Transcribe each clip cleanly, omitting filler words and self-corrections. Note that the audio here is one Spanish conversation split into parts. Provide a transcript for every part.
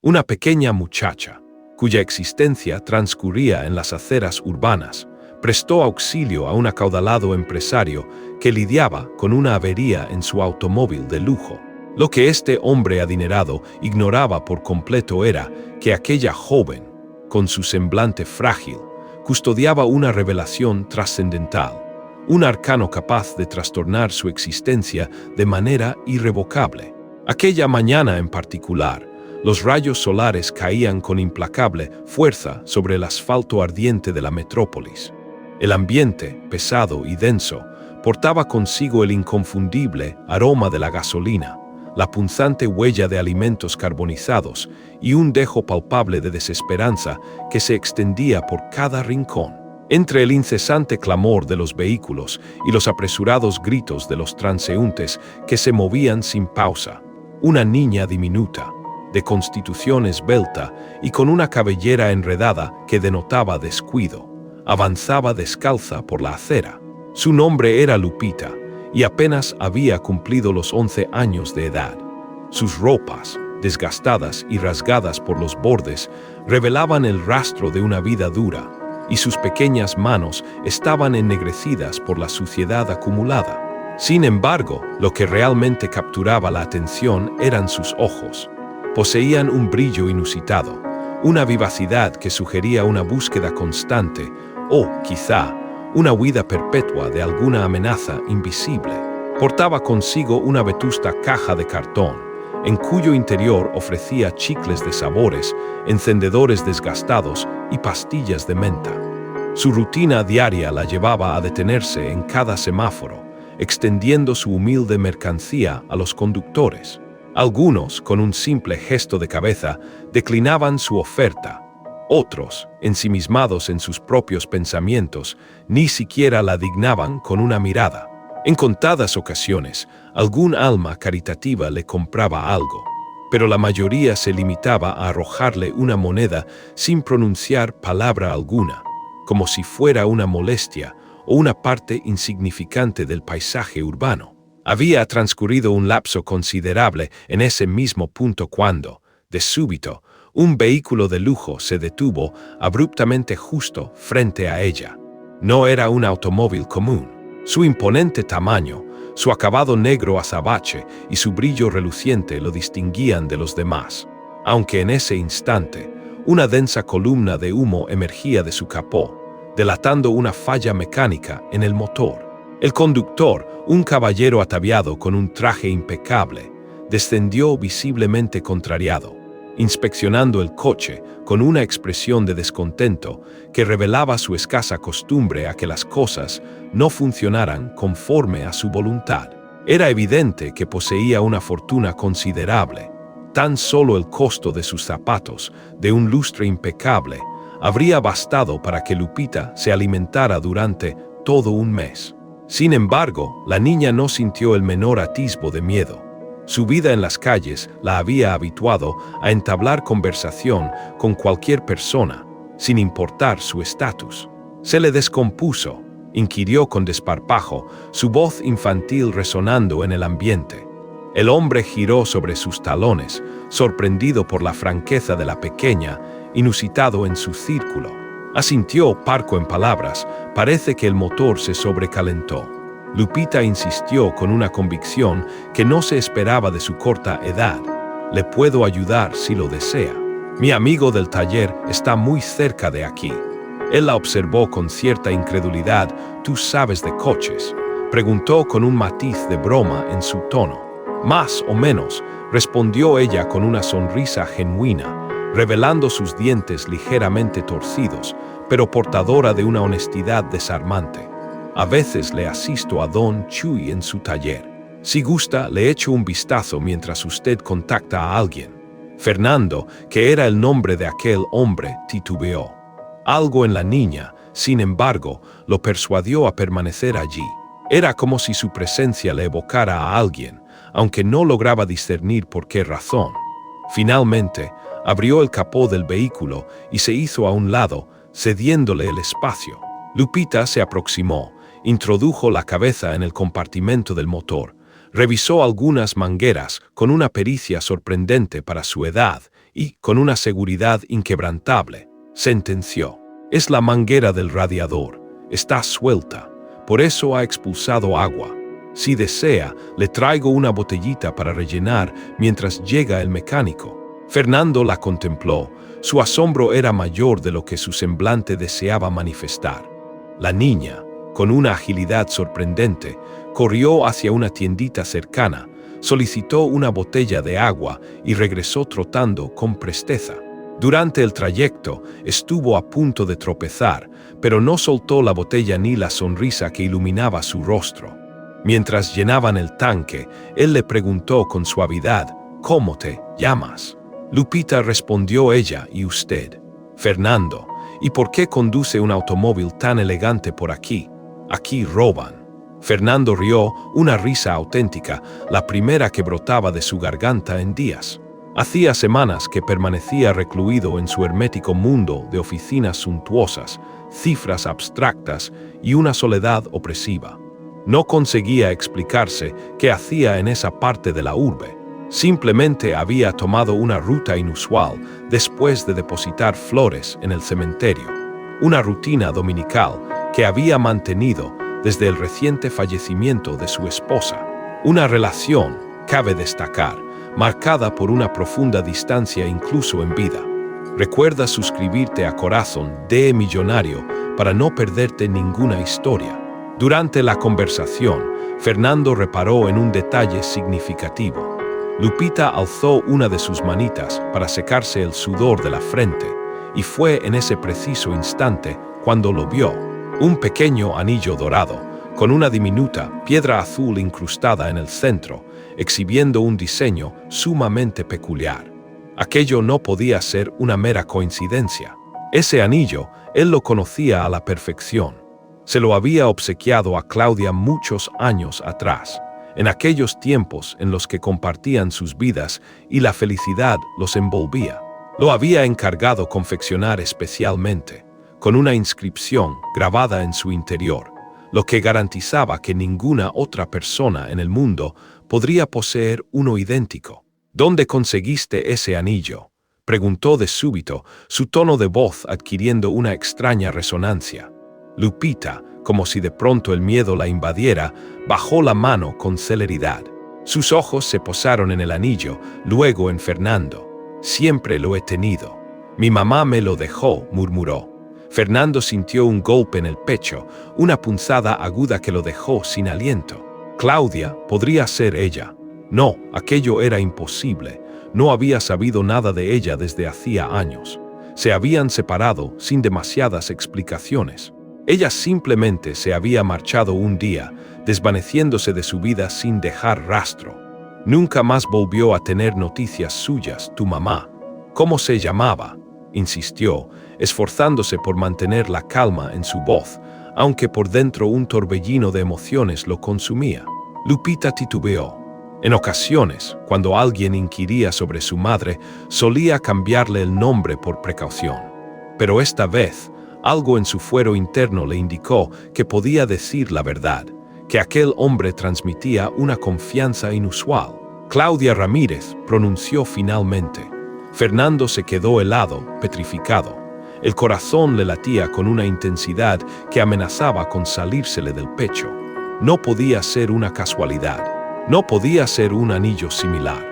Una pequeña muchacha, cuya existencia transcurría en las aceras urbanas, prestó auxilio a un acaudalado empresario que lidiaba con una avería en su automóvil de lujo. Lo que este hombre adinerado ignoraba por completo era que aquella joven, con su semblante frágil, custodiaba una revelación trascendental, un arcano capaz de trastornar su existencia de manera irrevocable. Aquella mañana en particular, los rayos solares caían con implacable fuerza sobre el asfalto ardiente de la metrópolis. El ambiente, pesado y denso, portaba consigo el inconfundible aroma de la gasolina, la punzante huella de alimentos carbonizados y un dejo palpable de desesperanza que se extendía por cada rincón. Entre el incesante clamor de los vehículos y los apresurados gritos de los transeúntes que se movían sin pausa, una niña diminuta, de constitución esbelta y con una cabellera enredada que denotaba descuido, avanzaba descalza por la acera. Su nombre era Lupita y apenas había cumplido los 11 años de edad. Sus ropas, desgastadas y rasgadas por los bordes, revelaban el rastro de una vida dura, y sus pequeñas manos estaban ennegrecidas por la suciedad acumulada. Sin embargo, lo que realmente capturaba la atención eran sus ojos. Poseían un brillo inusitado, una vivacidad que sugería una búsqueda constante o, quizá, una huida perpetua de alguna amenaza invisible. Portaba consigo una vetusta caja de cartón, en cuyo interior ofrecía chicles de sabores, encendedores desgastados y pastillas de menta. Su rutina diaria la llevaba a detenerse en cada semáforo, extendiendo su humilde mercancía a los conductores. Algunos, con un simple gesto de cabeza, declinaban su oferta. Otros, ensimismados en sus propios pensamientos, ni siquiera la dignaban con una mirada. En contadas ocasiones, algún alma caritativa le compraba algo, pero la mayoría se limitaba a arrojarle una moneda sin pronunciar palabra alguna, como si fuera una molestia o una parte insignificante del paisaje urbano. Había transcurrido un lapso considerable en ese mismo punto cuando, de súbito, un vehículo de lujo se detuvo abruptamente justo frente a ella. No era un automóvil común. Su imponente tamaño, su acabado negro azabache y su brillo reluciente lo distinguían de los demás, aunque en ese instante una densa columna de humo emergía de su capó, delatando una falla mecánica en el motor. El conductor, un caballero ataviado con un traje impecable, descendió visiblemente contrariado, inspeccionando el coche con una expresión de descontento que revelaba su escasa costumbre a que las cosas no funcionaran conforme a su voluntad. Era evidente que poseía una fortuna considerable. Tan solo el costo de sus zapatos, de un lustre impecable, habría bastado para que Lupita se alimentara durante todo un mes. Sin embargo, la niña no sintió el menor atisbo de miedo. Su vida en las calles la había habituado a entablar conversación con cualquier persona, sin importar su estatus. Se le descompuso, inquirió con desparpajo, su voz infantil resonando en el ambiente. El hombre giró sobre sus talones, sorprendido por la franqueza de la pequeña, inusitado en su círculo. Asintió parco en palabras, parece que el motor se sobrecalentó. Lupita insistió con una convicción que no se esperaba de su corta edad. Le puedo ayudar si lo desea. Mi amigo del taller está muy cerca de aquí. Él la observó con cierta incredulidad. ¿Tú sabes de coches?, preguntó con un matiz de broma en su tono. Más o menos, respondió ella con una sonrisa genuina, revelando sus dientes ligeramente torcidos, pero portadora de una honestidad desarmante. A veces le asisto a Don Chuy en su taller. Si gusta, le echo un vistazo mientras usted contacta a alguien. Fernando, que era el nombre de aquel hombre, titubeó. Algo en la niña, sin embargo, lo persuadió a permanecer allí. Era como si su presencia le evocara a alguien, aunque no lograba discernir por qué razón. Finalmente, abrió el capó del vehículo y se hizo a un lado, cediéndole el espacio. Lupita se aproximó, introdujo la cabeza en el compartimento del motor, Revisó algunas mangueras con una pericia sorprendente para su edad y, con una seguridad inquebrantable, sentenció: «Es la manguera del radiador. Está suelta. Por eso ha expulsado agua. Si desea, le traigo una botellita para rellenar mientras llega el mecánico». Fernando la contempló. Su asombro era mayor de lo que su semblante deseaba manifestar. La niña, con una agilidad sorprendente, corrió hacia una tiendita cercana, solicitó una botella de agua y regresó trotando con presteza. Durante el trayecto estuvo a punto de tropezar, pero no soltó la botella ni la sonrisa que iluminaba su rostro. Mientras llenaban el tanque, él le preguntó con suavidad: «¿Cómo te llamas?». «Lupita», respondió ella. «¿Y usted?». «Fernando». «¿Y por qué conduce un automóvil tan elegante por aquí? Aquí roban». Fernando rió, una risa auténtica, la primera que brotaba de su garganta en días. Hacía semanas que permanecía recluido en su hermético mundo de oficinas suntuosas, cifras abstractas y una soledad opresiva. No conseguía explicarse qué hacía en esa parte de la urbe. Simplemente había tomado una ruta inusual después de depositar flores en el cementerio. Una rutina dominical que había mantenido desde el reciente fallecimiento de su esposa. Una relación, cabe destacar, marcada por una profunda distancia incluso en vida. Recuerda suscribirte a Corazón de Millonario para no perderte ninguna historia. Durante la conversación, Fernando reparó en un detalle significativo. Lupita alzó una de sus manitas para secarse el sudor de la frente, y fue en ese preciso instante cuando lo vio: un pequeño anillo dorado, con una diminuta piedra azul incrustada en el centro, exhibiendo un diseño sumamente peculiar. Aquello no podía ser una mera coincidencia. Ese anillo, él lo conocía a la perfección. Se lo había obsequiado a Claudia muchos años atrás, en aquellos tiempos en los que compartían sus vidas y la felicidad los envolvía. Lo había encargado confeccionar especialmente, con una inscripción grabada en su interior, lo que garantizaba que ninguna otra persona en el mundo podría poseer uno idéntico. «¿Dónde conseguiste ese anillo?», preguntó de súbito, su tono de voz adquiriendo una extraña resonancia. Lupita, como si de pronto el miedo la invadiera, bajó la mano con celeridad. Sus ojos se posaron en el anillo, luego en Fernando. «Siempre lo he tenido. Mi mamá me lo dejó», murmuró. Fernando sintió un golpe en el pecho, una punzada aguda que lo dejó sin aliento. Claudia podría ser ella. No, aquello era imposible. No había sabido nada de ella desde hacía años. Se habían separado sin demasiadas explicaciones. Ella simplemente se había marchado un día, desvaneciéndose de su vida sin dejar rastro. Nunca más volvió a tener noticias suyas, tu mamá. ¿Cómo se llamaba?, insistió, esforzándose por mantener la calma en su voz, aunque por dentro un torbellino de emociones lo consumía. Lupita titubeó. En ocasiones, cuando alguien inquiría sobre su madre, solía cambiarle el nombre por precaución. Pero esta vez, algo en su fuero interno le indicó que podía decir la verdad, que aquel hombre transmitía una confianza inusual. «Claudia Ramírez», pronunció finalmente. Fernando se quedó helado, petrificado. El corazón le latía con una intensidad que amenazaba con salírsele del pecho. No podía ser una casualidad. No podía ser un anillo similar.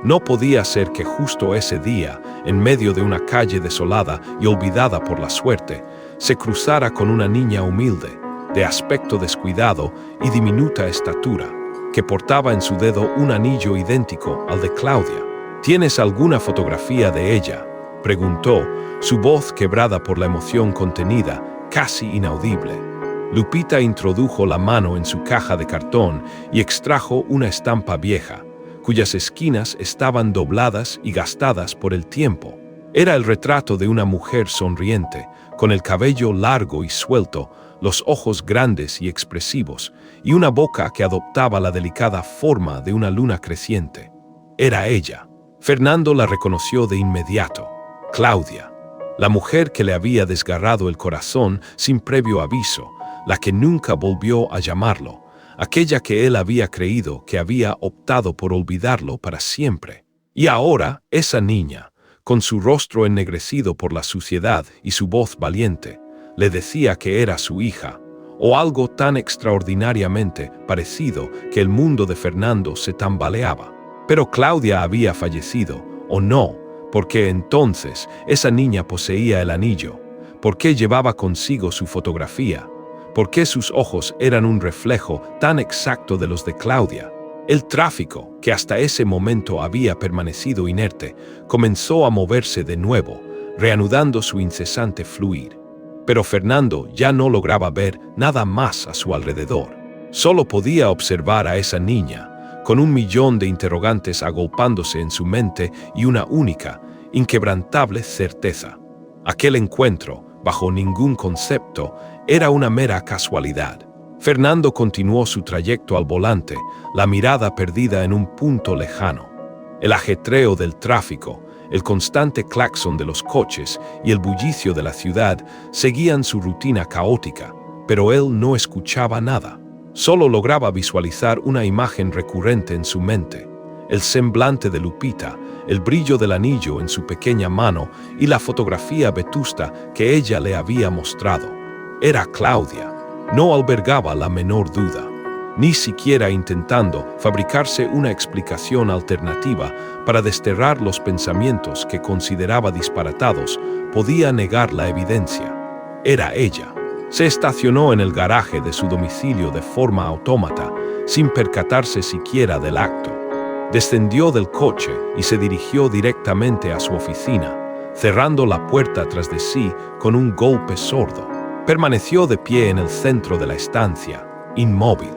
No podía ser que justo ese día, en medio de una calle desolada y olvidada por la suerte, se cruzara con una niña humilde, de aspecto descuidado y diminuta estatura, que portaba en su dedo un anillo idéntico al de Claudia. «¿Tienes alguna fotografía de ella?», preguntó, su voz quebrada por la emoción contenida, casi inaudible. Lupita introdujo la mano en su caja de cartón y extrajo una estampa vieja, cuyas esquinas estaban dobladas y gastadas por el tiempo. Era el retrato de una mujer sonriente, con el cabello largo y suelto, los ojos grandes y expresivos, y una boca que adoptaba la delicada forma de una luna creciente. Era ella. Fernando la reconoció de inmediato. Claudia, la mujer que le había desgarrado el corazón sin previo aviso, la que nunca volvió a llamarlo, aquella que él había creído que había optado por olvidarlo para siempre. Y ahora, esa niña, con su rostro ennegrecido por la suciedad y su voz valiente, le decía que era su hija, o algo tan extraordinariamente parecido que el mundo de Fernando se tambaleaba. Pero Claudia había fallecido, ¿o no? Porque entonces esa niña poseía el anillo. ¿Por qué llevaba consigo su fotografía? ¿Por qué sus ojos eran un reflejo tan exacto de los de Claudia? El tráfico, que hasta ese momento había permanecido inerte, comenzó a moverse de nuevo, reanudando su incesante fluir. Pero Fernando ya no lograba ver nada más a su alrededor. Solo podía observar a esa niña, con un millón de interrogantes agolpándose en su mente y una única, inquebrantable certeza. Aquel encuentro, bajo ningún concepto, era una mera casualidad. Fernando continuó su trayecto al volante, la mirada perdida en un punto lejano. El ajetreo del tráfico, el constante claxon de los coches y el bullicio de la ciudad seguían su rutina caótica, pero él no escuchaba nada. Solo lograba visualizar una imagen recurrente en su mente: el semblante de Lupita, el brillo del anillo en su pequeña mano y la fotografía vetusta que ella le había mostrado. Era Claudia. No albergaba la menor duda. Ni siquiera intentando fabricarse una explicación alternativa para desterrar los pensamientos que consideraba disparatados, podía negar la evidencia. Era ella. Se estacionó en el garaje de su domicilio de forma autómata, sin percatarse siquiera del acto. Descendió del coche y se dirigió directamente a su oficina, cerrando la puerta tras de sí con un golpe sordo. Permaneció de pie en el centro de la estancia, inmóvil.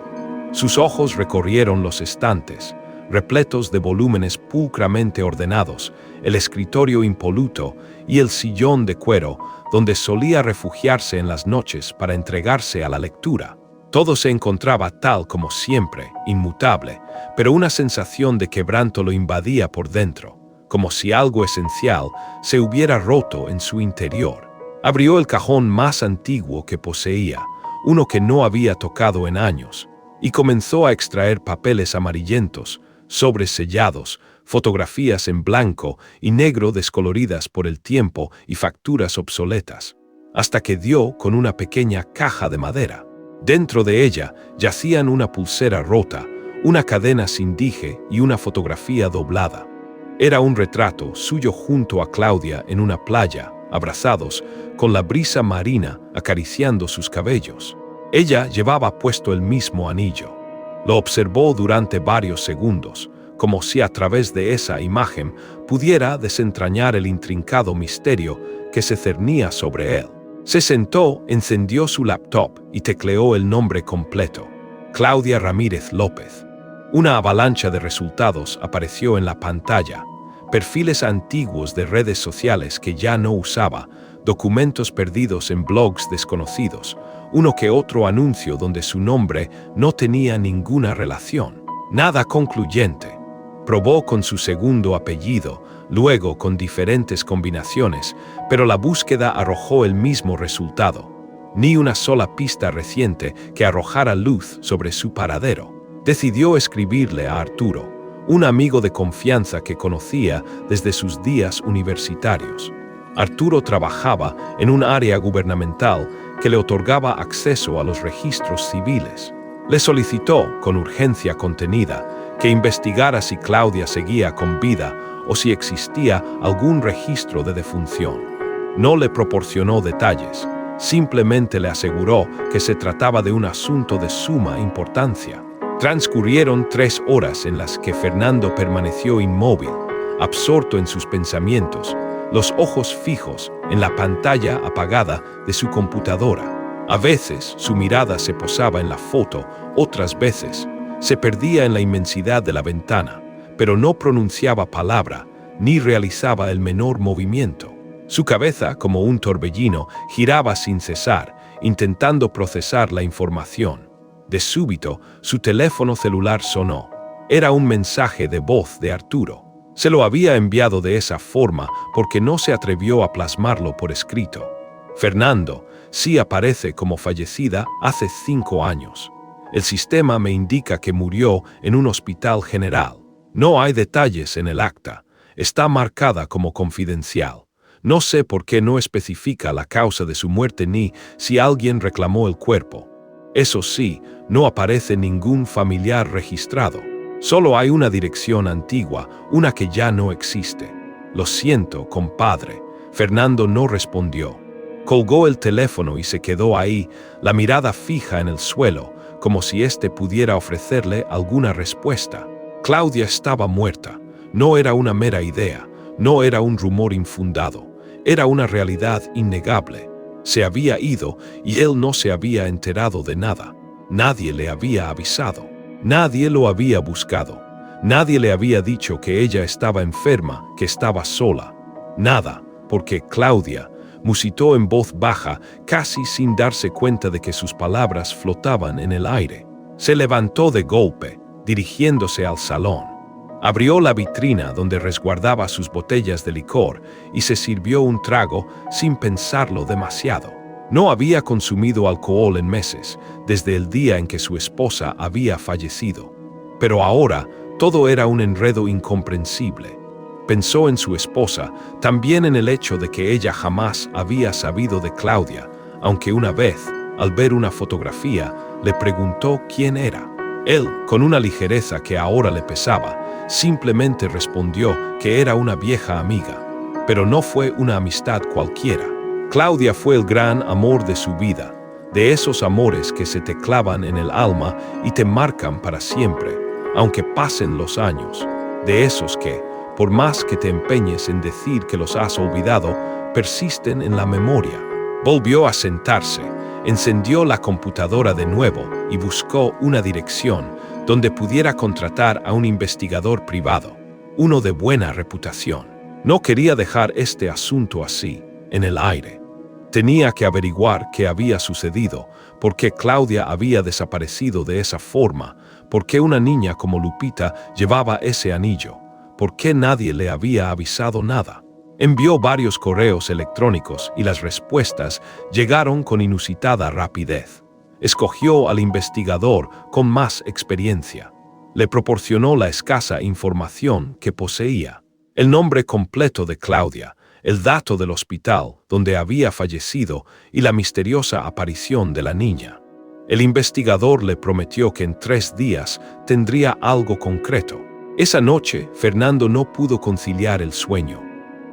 Sus ojos recorrieron los estantes, repletos de volúmenes pulcramente ordenados, el escritorio impoluto y el sillón de cuero donde solía refugiarse en las noches para entregarse a la lectura. Todo se encontraba tal como siempre, inmutable, pero una sensación de quebranto lo invadía por dentro, como si algo esencial se hubiera roto en su interior. Abrió el cajón más antiguo que poseía, uno que no había tocado en años, y comenzó a extraer papeles amarillentos, sobres sellados, fotografías en blanco y negro descoloridas por el tiempo y facturas obsoletas, hasta que dio con una pequeña caja de madera. Dentro de ella yacían una pulsera rota, una cadena sin dije y una fotografía doblada. Era un retrato suyo junto a Claudia en una playa, abrazados, con la brisa marina acariciando sus cabellos. Ella llevaba puesto el mismo anillo. Lo observó durante varios segundos, como si a través de esa imagen pudiera desentrañar el intrincado misterio que se cernía sobre él. Se sentó, encendió su laptop y tecleó el nombre completo: Claudia Ramírez López. Una avalancha de resultados apareció en la pantalla: perfiles antiguos de redes sociales que ya no usaba, documentos perdidos en blogs desconocidos, uno que otro anuncio donde su nombre no tenía ninguna relación. Nada concluyente. Probó con su segundo apellido, luego con diferentes combinaciones, pero la búsqueda arrojó el mismo resultado. Ni una sola pista reciente que arrojara luz sobre su paradero. Decidió escribirle a Arturo, un amigo de confianza que conocía desde sus días universitarios. Arturo trabajaba en un área gubernamental que le otorgaba acceso a los registros civiles. Le solicitó, con urgencia contenida, que investigara si Claudia seguía con vida o si existía algún registro de defunción. No le proporcionó detalles, simplemente le aseguró que se trataba de un asunto de suma importancia. Transcurrieron 3 horas en las que Fernando permaneció inmóvil, absorto en sus pensamientos, los ojos fijos en la pantalla apagada de su computadora. A veces su mirada se posaba en la foto, otras veces se perdía en la inmensidad de la ventana, pero no pronunciaba palabra ni realizaba el menor movimiento. Su cabeza, como un torbellino, giraba sin cesar, intentando procesar la información. De súbito, su teléfono celular sonó. Era un mensaje de voz de Arturo. Se lo había enviado de esa forma porque no se atrevió a plasmarlo por escrito. Fernando sí aparece como fallecida hace 5 años. El sistema me indica que murió en un hospital general. No hay detalles en el acta. Está marcada como confidencial. No sé por qué no especifica la causa de su muerte ni si alguien reclamó el cuerpo. Eso sí, no aparece ningún familiar registrado. Solo hay una dirección antigua, una que ya no existe. Lo siento, compadre. Fernando no respondió. Colgó el teléfono y se quedó ahí, la mirada fija en el suelo, como si éste pudiera ofrecerle alguna respuesta. Claudia estaba muerta. No era una mera idea, no era un rumor infundado. Era una realidad innegable. Se había ido y él no se había enterado de nada. Nadie le había avisado. Nadie lo había buscado. Nadie le había dicho que ella estaba enferma, que estaba sola. Nada, porque Claudia musitó en voz baja, casi sin darse cuenta de que sus palabras flotaban en el aire. Se levantó de golpe, dirigiéndose al salón. Abrió la vitrina donde resguardaba sus botellas de licor y se sirvió un trago sin pensarlo demasiado. No había consumido alcohol en meses, desde el día en que su esposa había fallecido. Pero ahora todo era un enredo incomprensible. Pensó en su esposa, también en el hecho de que ella jamás había sabido de Claudia, aunque una vez, al ver una fotografía, le preguntó quién era. Él, con una ligereza que ahora le pesaba, simplemente respondió que era una vieja amiga. Pero no fue una amistad cualquiera. Claudia fue el gran amor de su vida, de esos amores que se te clavan en el alma y te marcan para siempre, aunque pasen los años, de esos que, por más que te empeñes en decir que los has olvidado, persisten en la memoria. Volvió a sentarse, encendió la computadora de nuevo y buscó una dirección donde pudiera contratar a un investigador privado, uno de buena reputación. No quería dejar este asunto así, en el aire. Tenía que averiguar qué había sucedido, por qué Claudia había desaparecido de esa forma, por qué una niña como Lupita llevaba ese anillo, por qué nadie le había avisado nada. Envió varios correos electrónicos y las respuestas llegaron con inusitada rapidez. Escogió al investigador con más experiencia. Le proporcionó la escasa información que poseía. El nombre completo de Claudia, el dato del hospital donde había fallecido y la misteriosa aparición de la niña. El investigador le prometió que en 3 días tendría algo concreto. Esa noche, Fernando no pudo conciliar el sueño.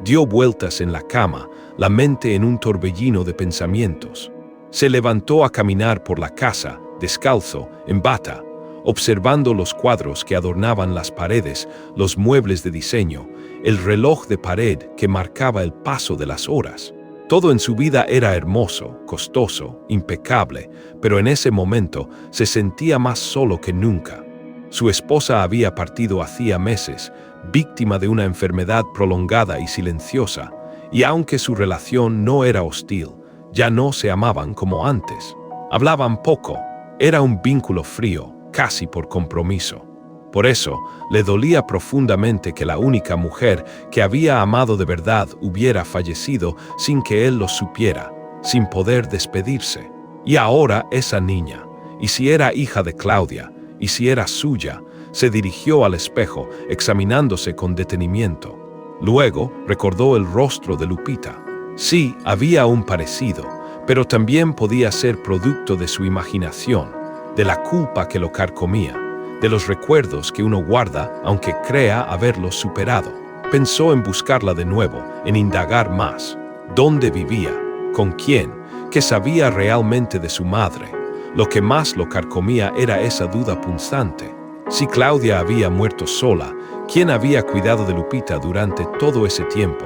Dio vueltas en la cama, la mente en un torbellino de pensamientos. Se levantó a caminar por la casa, descalzo, en bata, observando los cuadros que adornaban las paredes, los muebles de diseño, el reloj de pared que marcaba el paso de las horas. Todo en su vida era hermoso, costoso, impecable, pero en ese momento se sentía más solo que nunca. Su esposa había partido hacía meses, víctima de una enfermedad prolongada y silenciosa, y aunque su relación no era hostil, ya no se amaban como antes. Hablaban poco, era un vínculo frío, casi por compromiso. Por eso, le dolía profundamente que la única mujer que había amado de verdad hubiera fallecido sin que él lo supiera, sin poder despedirse. Y ahora esa niña, y si era hija de Claudia, y si era suya, se dirigió al espejo, examinándose con detenimiento. Luego recordó el rostro de Lupita. Sí, había un parecido, pero también podía ser producto de su imaginación, de la culpa que lo carcomía, de los recuerdos que uno guarda aunque crea haberlos superado. Pensó en buscarla de nuevo, en indagar más. ¿Dónde vivía? ¿Con quién? ¿Qué sabía realmente de su madre? Lo que más lo carcomía era esa duda punzante. Si Claudia había muerto sola, ¿quién había cuidado de Lupita durante todo ese tiempo?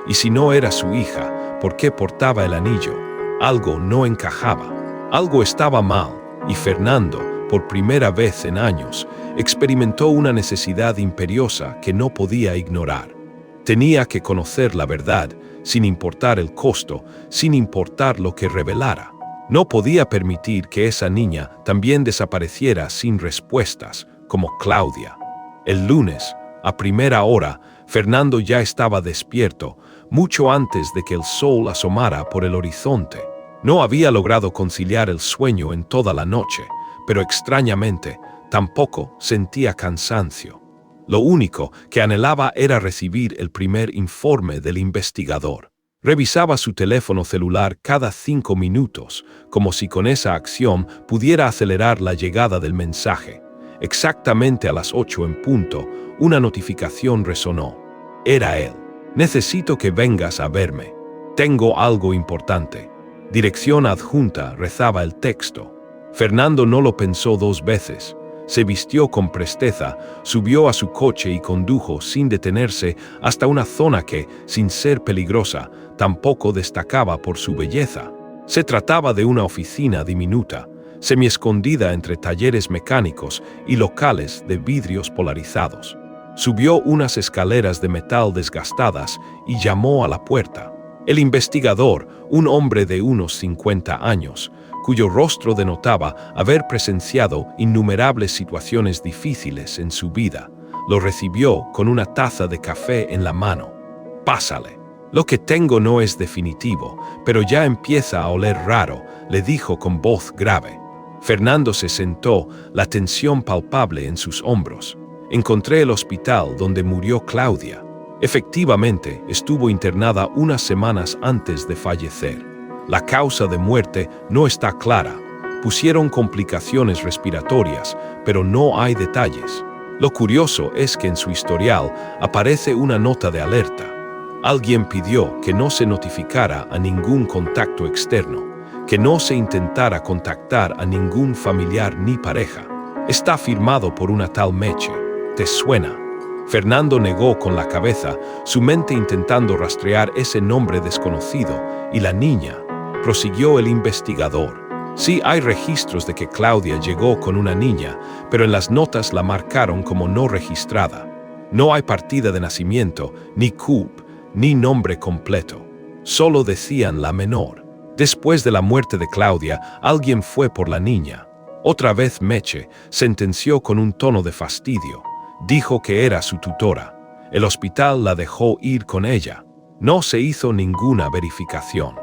Y si no era su hija, ¿por qué portaba el anillo? Algo no encajaba. Algo estaba mal, y Fernando, por primera vez en años, experimentó una necesidad imperiosa que no podía ignorar. Tenía que conocer la verdad, sin importar el costo, sin importar lo que revelara. No podía permitir que esa niña también desapareciera sin respuestas, como Claudia. El lunes, a primera hora, Fernando ya estaba despierto, mucho antes de que el sol asomara por el horizonte. No había logrado conciliar el sueño en toda la noche, pero extrañamente, tampoco sentía cansancio. Lo único que anhelaba era recibir el primer informe del investigador. Revisaba su teléfono celular cada 5 minutos, como si con esa acción pudiera acelerar la llegada del mensaje. Exactamente a las 8 en punto, una notificación resonó. Era él. Necesito que vengas a verme. Tengo algo importante. Dirección adjunta, rezaba el texto. Fernando no lo pensó 2 veces. Se vistió con presteza, subió a su coche y condujo sin detenerse hasta una zona que, sin ser peligrosa, tampoco destacaba por su belleza. Se trataba de una oficina diminuta, semiescondida entre talleres mecánicos y locales de vidrios polarizados. Subió unas escaleras de metal desgastadas y llamó a la puerta. El investigador, un hombre de unos 50 años, cuyo rostro denotaba haber presenciado innumerables situaciones difíciles en su vida, lo recibió con una taza de café en la mano. «Pásale. Lo que tengo no es definitivo, pero ya empieza a oler raro», le dijo con voz grave. Fernando se sentó, la tensión palpable en sus hombros. «Encontré el hospital donde murió Claudia. Efectivamente, estuvo internada unas semanas antes de fallecer. La causa de muerte no está clara. Pusieron complicaciones respiratorias, pero no hay detalles. Lo curioso es que en su historial aparece una nota de alerta. Alguien pidió que no se notificara a ningún contacto externo, que no se intentara contactar a ningún familiar ni pareja. Está firmado por una tal Meche. ¿Te suena?» Fernando negó con la cabeza, su mente intentando rastrear ese nombre desconocido, y la niña. Prosiguió el investigador. Sí hay registros de que Claudia llegó con una niña, pero en las notas la marcaron como no registrada. No hay partida de nacimiento, ni CUP, ni nombre completo. Solo decían la menor. Después de la muerte de Claudia, alguien fue por la niña. Otra vez Meche sentenció con un tono de fastidio. Dijo que era su tutora. El hospital la dejó ir con ella. No se hizo ninguna verificación.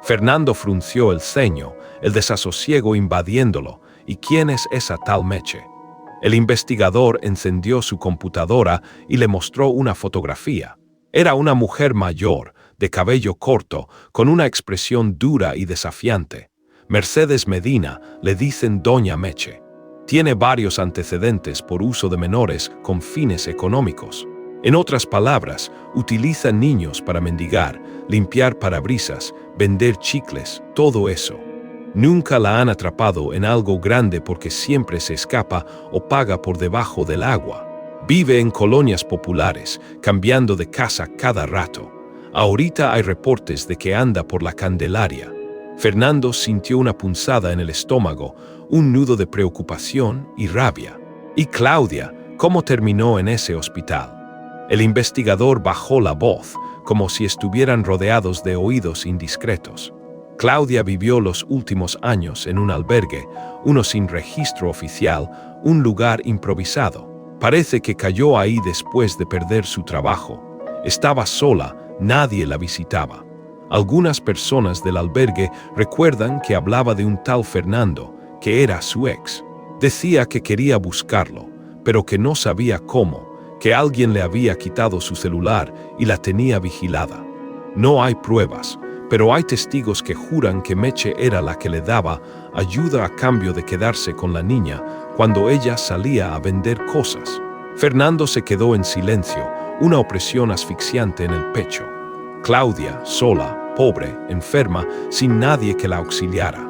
Fernando frunció el ceño, el desasosiego invadiéndolo. ¿Y quién es esa tal Meche? El investigador encendió su computadora y le mostró una fotografía. Era una mujer mayor, de cabello corto, con una expresión dura y desafiante. Mercedes Medina, le dicen Doña Meche. Tiene varios antecedentes por uso de menores con fines económicos. En otras palabras, utiliza niños para mendigar, limpiar parabrisas, vender chicles, todo eso. Nunca la han atrapado en algo grande porque siempre se escapa o paga por debajo del agua. Vive en colonias populares, cambiando de casa cada rato. Ahorita hay reportes de que anda por la Candelaria. Fernando sintió una punzada en el estómago, un nudo de preocupación y rabia. ¿Y Claudia, cómo terminó en ese hospital? El investigador bajó la voz, como si estuvieran rodeados de oídos indiscretos. Claudia vivió los últimos años en un albergue, uno sin registro oficial, un lugar improvisado. Parece que cayó ahí después de perder su trabajo. Estaba sola, nadie la visitaba. Algunas personas del albergue recuerdan que hablaba de un tal Fernando, que era su ex. Decía que quería buscarlo, pero que no sabía cómo, que alguien le había quitado su celular y la tenía vigilada. No hay pruebas, pero hay testigos que juran que Meche era la que le daba ayuda a cambio de quedarse con la niña cuando ella salía a vender cosas. Fernando se quedó en silencio, una opresión asfixiante en el pecho. Claudia, sola, pobre, enferma, sin nadie que la auxiliara.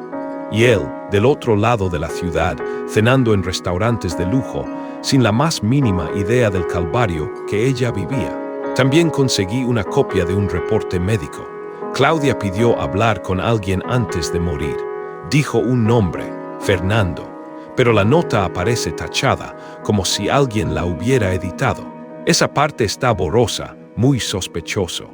Y él, del otro lado de la ciudad, cenando en restaurantes de lujo, sin la más mínima idea del calvario que ella vivía. También conseguí una copia de un reporte médico. Claudia pidió hablar con alguien antes de morir. Dijo un nombre, Fernando, pero la nota aparece tachada, como si alguien la hubiera editado. Esa parte está borrosa, muy sospechoso.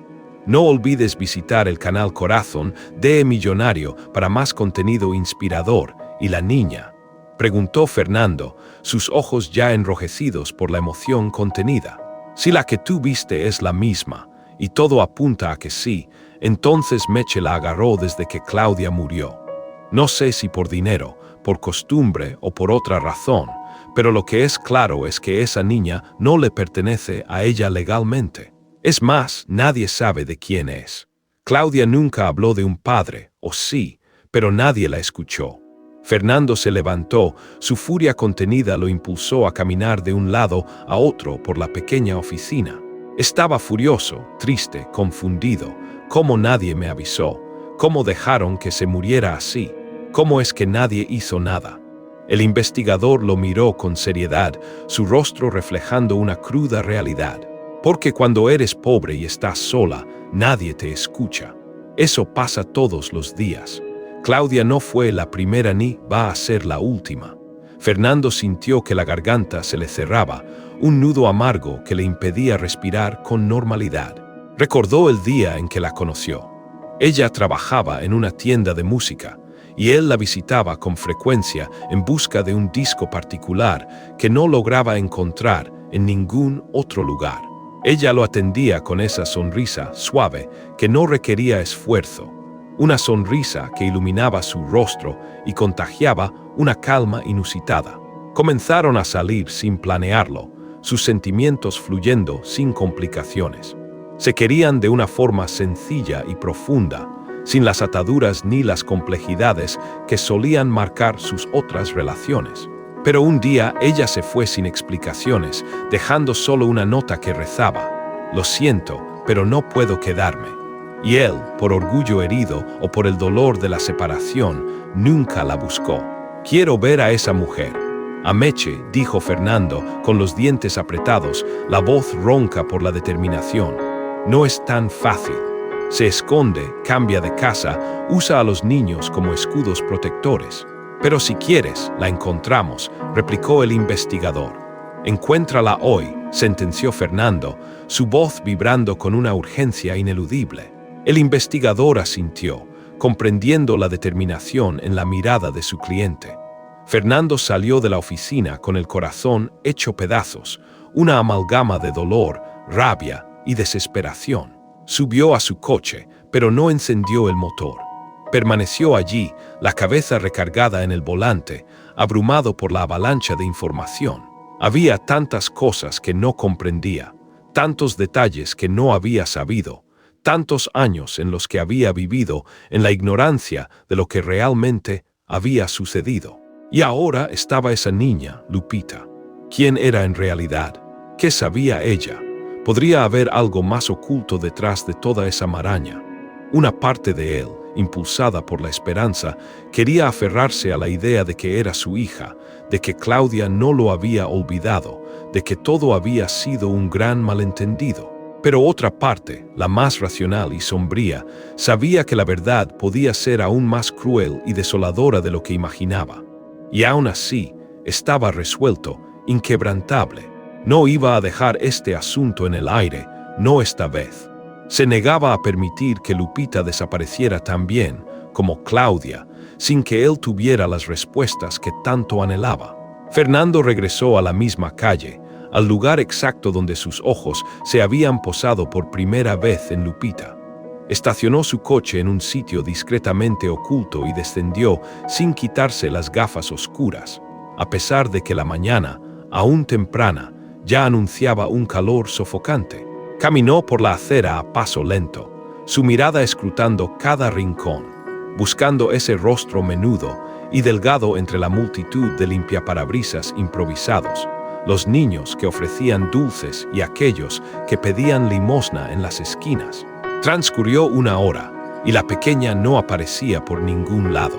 No olvides visitar el canal Corazón de Millonario para más contenido inspirador. ¿Y la niña?, preguntó Fernando, sus ojos ya enrojecidos por la emoción contenida. Si la que tú viste es la misma, y todo apunta a que sí, entonces Meche la agarró desde que Claudia murió. No sé si por dinero, por costumbre o por otra razón, pero lo que es claro es que esa niña no le pertenece a ella legalmente. Es más, nadie sabe de quién es. Claudia nunca habló de un padre, o sí, pero nadie la escuchó. Fernando se levantó, su furia contenida lo impulsó a caminar de un lado a otro por la pequeña oficina. Estaba furioso, triste, confundido. ¿Cómo nadie me avisó? ¿Cómo dejaron que se muriera así? ¿Cómo es que nadie hizo nada? El investigador lo miró con seriedad, su rostro reflejando una cruda realidad. Porque cuando eres pobre y estás sola, nadie te escucha. Eso pasa todos los días. Claudia no fue la primera ni va a ser la última. Fernando sintió que la garganta se le cerraba, un nudo amargo que le impedía respirar con normalidad. Recordó el día en que la conoció. Ella trabajaba en una tienda de música y él la visitaba con frecuencia en busca de un disco particular que no lograba encontrar en ningún otro lugar. Ella lo atendía con esa sonrisa suave que no requería esfuerzo, una sonrisa que iluminaba su rostro y contagiaba una calma inusitada. Comenzaron a salir sin planearlo, sus sentimientos fluyendo sin complicaciones. Se querían de una forma sencilla y profunda, sin las ataduras ni las complejidades que solían marcar sus otras relaciones. Pero un día ella se fue sin explicaciones, dejando solo una nota que rezaba: «Lo siento, pero no puedo quedarme». Y él, por orgullo herido o por el dolor de la separación, nunca la buscó. «Quiero ver a esa mujer». «Ameche», dijo Fernando, con los dientes apretados, la voz ronca por la determinación. «No es tan fácil. Se esconde, cambia de casa, usa a los niños como escudos protectores. Pero si quieres, la encontramos», replicó el investigador. «Encuéntrala hoy», sentenció Fernando, su voz vibrando con una urgencia ineludible. El investigador asintió, comprendiendo la determinación en la mirada de su cliente. Fernando salió de la oficina con el corazón hecho pedazos, una amalgama de dolor, rabia y desesperación. Subió a su coche, pero no encendió el motor. Permaneció allí, la cabeza recargada en el volante, abrumado por la avalancha de información. Había tantas cosas que no comprendía, tantos detalles que no había sabido, tantos años en los que había vivido en la ignorancia de lo que realmente había sucedido. Y ahora estaba esa niña, Lupita. ¿Quién era en realidad? ¿Qué sabía ella? ¿Podría haber algo más oculto detrás de toda esa maraña? Una parte de él, impulsada por la esperanza, quería aferrarse a la idea de que era su hija, de que Claudia no lo había olvidado, de que todo había sido un gran malentendido. Pero otra parte, la más racional y sombría, sabía que la verdad podía ser aún más cruel y desoladora de lo que imaginaba. Y aún así, estaba resuelto, inquebrantable. No iba a dejar este asunto en el aire, no esta vez. Se negaba a permitir que Lupita desapareciera también, como Claudia, sin que él tuviera las respuestas que tanto anhelaba. Fernando regresó a la misma calle, al lugar exacto donde sus ojos se habían posado por primera vez en Lupita. Estacionó su coche en un sitio discretamente oculto y descendió sin quitarse las gafas oscuras, a pesar de que la mañana, aún temprana, ya anunciaba un calor sofocante. Caminó por la acera a paso lento, su mirada escrutando cada rincón, buscando ese rostro menudo y delgado entre la multitud de limpiaparabrisas improvisados, los niños que ofrecían dulces y aquellos que pedían limosna en las esquinas. Transcurrió una hora y la pequeña no aparecía por ningún lado.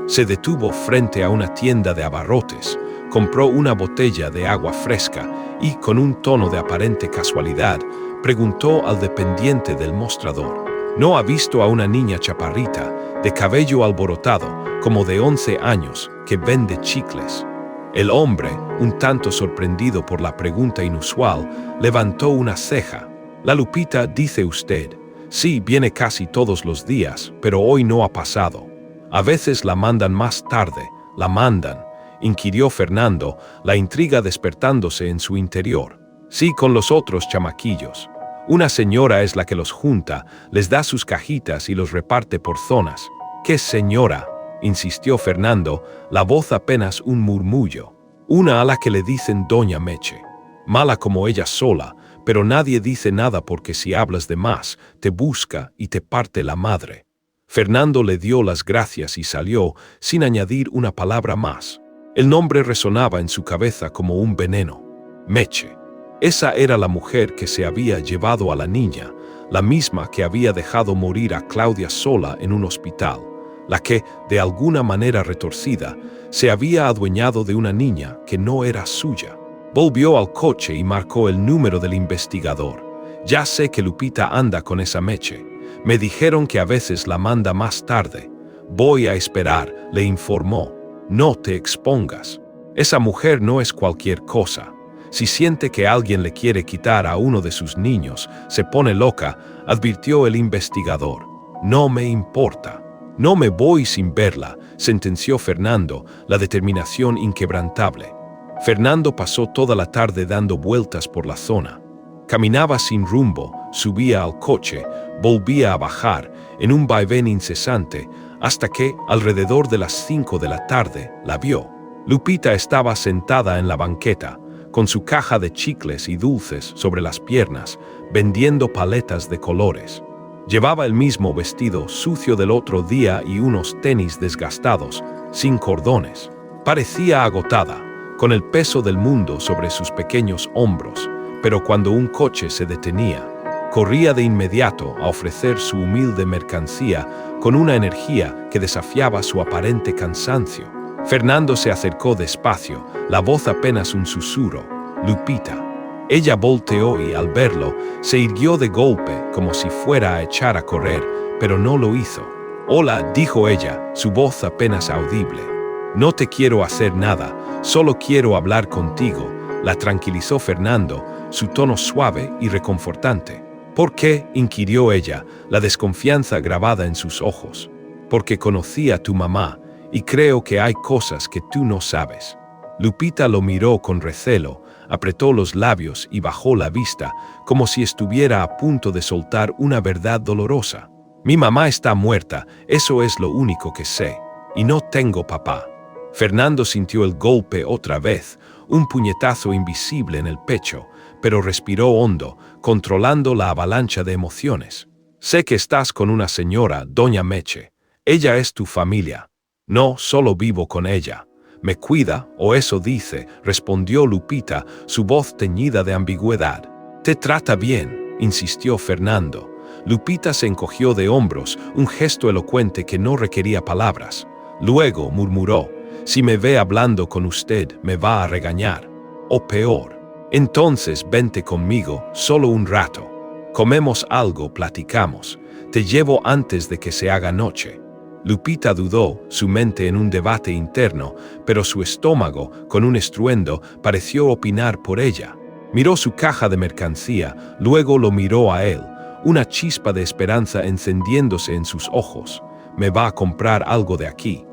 Se detuvo frente a una tienda de abarrotes, compró una botella de agua fresca y, con un tono de aparente casualidad, preguntó al dependiente del mostrador: ¿No ha visto a una niña chaparrita, de cabello alborotado, como de 11 años, que vende chicles? El hombre, un tanto sorprendido por la pregunta inusual, levantó una ceja. «La Lupita, dice usted. Sí, viene casi todos los días, pero hoy no ha pasado. A veces la mandan más tarde, la mandan», inquirió Fernando, la intriga despertándose en su interior. «Sí, con los otros chamaquillos. Una señora es la que los junta, les da sus cajitas y los reparte por zonas». «¿Qué señora?». insistió Fernando, la voz apenas un murmullo. Una a la que le dicen Doña Meche. Mala como ella sola, pero nadie dice nada porque si hablas de más, te busca y te parte la madre. Fernando le dio las gracias y salió, sin añadir una palabra más. El nombre resonaba en su cabeza como un veneno. Meche. Esa era la mujer que se había llevado a la niña, la misma que había dejado morir a Claudia sola en un hospital, la que, de alguna manera retorcida, se había adueñado de una niña que no era suya. Volvió al coche y marcó el número del investigador. Ya sé que Lupita anda con esa Meche. Me dijeron que a veces la manda más tarde. Voy a esperar, le informó. No te expongas. Esa mujer no es cualquier cosa. Si siente que alguien le quiere quitar a uno de sus niños, se pone loca, advirtió el investigador. No me importa. No me voy sin verla, sentenció Fernando, la determinación inquebrantable. Fernando pasó toda la tarde dando vueltas por la zona. Caminaba sin rumbo, subía al coche, volvía a bajar, en un vaivén incesante, hasta que, alrededor de las 5 de la tarde, la vio. Lupita estaba sentada en la banqueta, con su caja de chicles y dulces sobre las piernas, vendiendo paletas de colores. Llevaba el mismo vestido sucio del otro día y unos tenis desgastados, sin cordones. Parecía agotada, con el peso del mundo sobre sus pequeños hombros, pero cuando un coche se detenía, corría de inmediato a ofrecer su humilde mercancía con una energía que desafiaba su aparente cansancio. Fernando se acercó despacio, la voz apenas un susurro. Lupita. Ella volteó y, al verlo, se irguió de golpe como si fuera a echar a correr, pero no lo hizo. Hola, dijo ella, su voz apenas audible. No te quiero hacer nada, solo quiero hablar contigo, la tranquilizó Fernando, su tono suave y reconfortante. ¿Por qué?, inquirió ella, la desconfianza grabada en sus ojos. Porque conocí a tu mamá, y creo que hay cosas que tú no sabes. Lupita lo miró con recelo, apretó los labios y bajó la vista, como si estuviera a punto de soltar una verdad dolorosa. Mi mamá está muerta, eso es lo único que sé, y no tengo papá. Fernando sintió el golpe otra vez, un puñetazo invisible en el pecho, pero respiró hondo, controlando la avalancha de emociones. Sé que estás con una señora, Doña Meche. Ella es tu familia. No, solo vivo con ella. Me cuida, o eso dice, respondió Lupita, su voz teñida de ambigüedad. Te trata bien, insistió Fernando. Lupita se encogió de hombros, un gesto elocuente que no requería palabras. Luego murmuró, si me ve hablando con usted, me va a regañar. O peor. Entonces vente conmigo, solo un rato. Comemos algo, platicamos. Te llevo antes de que se haga noche. Lupita dudó, su mente en un debate interno, pero su estómago, con un estruendo, pareció opinar por ella. Miró su caja de mercancía, luego lo miró a él, una chispa de esperanza encendiéndose en sus ojos. Me va a comprar algo de aquí.